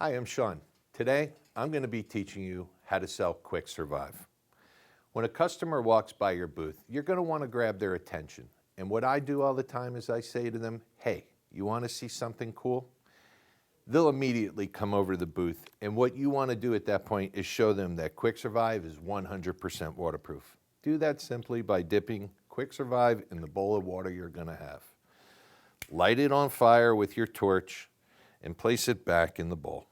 Hi, I'm Sean. Today, I'm going to be teaching you how to sell QuickSurvive. When a customer walks by your booth, you're going to want to grab their attention. And what I do all the time is I say to them, hey, you want to see something cool? They'll immediately come over to the booth. And what you want to do at that point is show them that QuickSurvive is 100% waterproof. Do that simply by dipping QuickSurvive in the bowl of water you're going to have. Light it on fire with your torch and place it back in the bowl.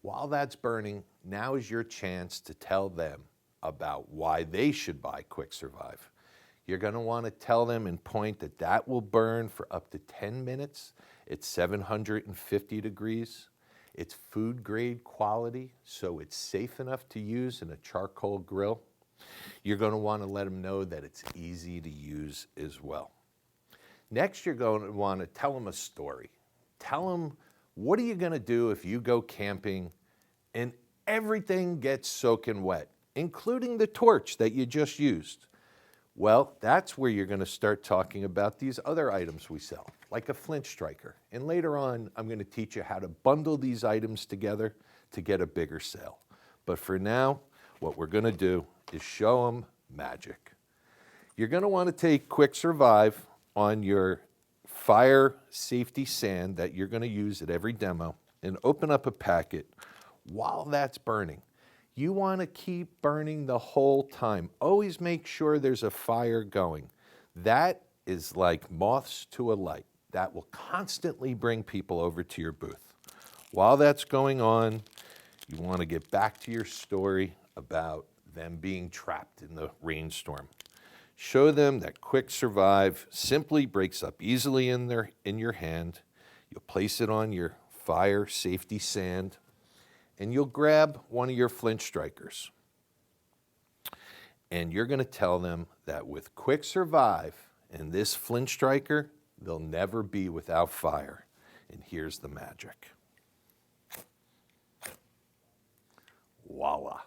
While that's burning, now is your chance to tell them about why they should buy QuickSurvive. You're going to want to tell them and point that that will burn for up to 10 minutes. It's 750 degrees. It's food grade quality, so it's safe enough to use in a charcoal grill. You're going to want to let them know that it's easy to use as well. Next, you're going to want to tell them a story. Tell them, what are you going to do if you go camping and everything gets soaking wet, including the torch that you just used? Well, that's where you're going to start talking about these other items we sell, like a flint striker. And later on, I'm going to teach you how to bundle these items together to get a bigger sale. But for now, what we're going to do is show them magic. You're going to want to take QuickSurvive on your fire safety sand that you're going to use at every demo and open up a packet while that's burning. You want to keep burning the whole time. Always make sure there's a fire going. That is like moths to a light. That will constantly bring people over to your booth. While that's going on, you want to get back to your story about them being trapped in the rainstorm. Show them that QuickSurvive simply breaks up easily in your hand. You'll place it on your fire safety sand, and you'll grab one of your flint strikers. And you're going to tell them that with QuickSurvive and this flint striker, they'll never be without fire. And here's the magic. Voila.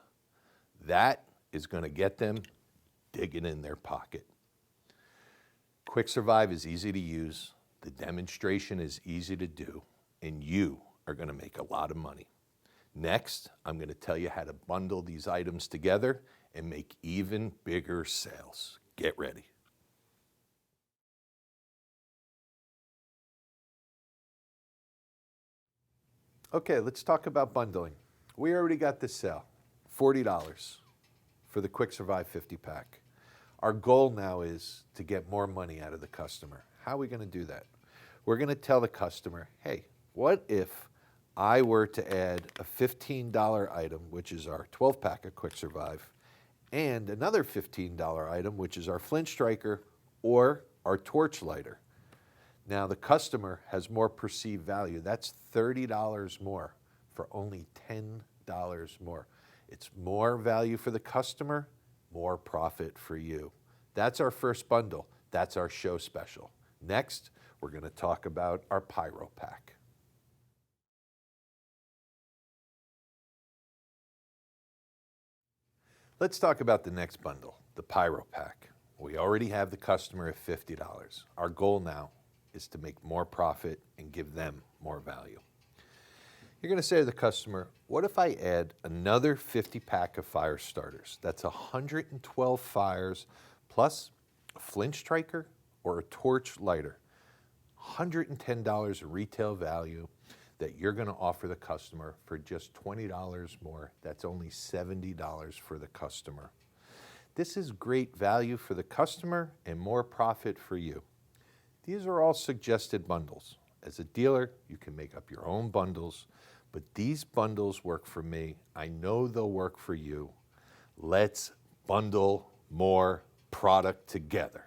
That is going to get them digging in their pocket. QuickSurvive is easy to use, the demonstration is easy to do, and you are going to make a lot of money. Next, I'm going to tell you how to bundle these items together and make even bigger sales. Get ready. Okay, let's talk about bundling. We already got this sale, $40 for the QuickSurvive 50-pack. Our goal now is to get more money out of the customer. How are we going to do that? We're going to tell the customer, hey, what if I were to add a $15 item, which is our 12-pack of QuickSurvive, and another $15 item, which is our flint striker or our torch lighter? Now, the customer has more perceived value. That's $30 more for only $10 more. It's more value for the customer, more profit for you. That's our first bundle. That's our show special. Next, we're going to talk about our Pyro Pack. Let's talk about the next bundle, the Pyro Pack. We already have the customer at $50. Our goal now is to make more profit and give them more value. You're going to say to the customer, what if I add another 50-pack of fire starters? That's 112 fires plus a flint striker or a torch lighter. $110 of retail value that you're going to offer the customer for just $20 more. That's only $70 for the customer. This is great value for the customer and more profit for you. These are all suggested bundles. As a dealer, you can make up your own bundles, but these bundles work for me. I know they'll work for you. Let's bundle more product together.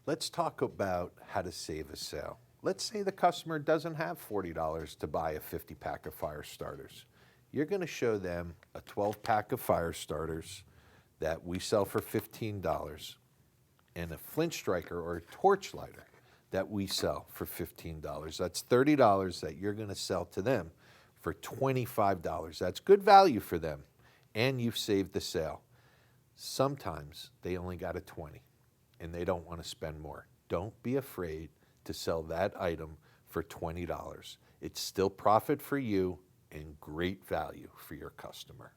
Let's talk about how to save a sale. Let's say the customer doesn't have $40 to buy a 50-pack of fire starters. You're going to show them a 12-pack of fire starters that we sell for $15 and a flint striker or a torch lighter that we sell for $15. That's $30 that you're going to sell to them for $25. That's good value for them, and you've saved the sale. Sometimes they only got a 20. and they don't want to spend more. Don't be afraid to sell that item for $20. It's still profit for you and great value for your customer.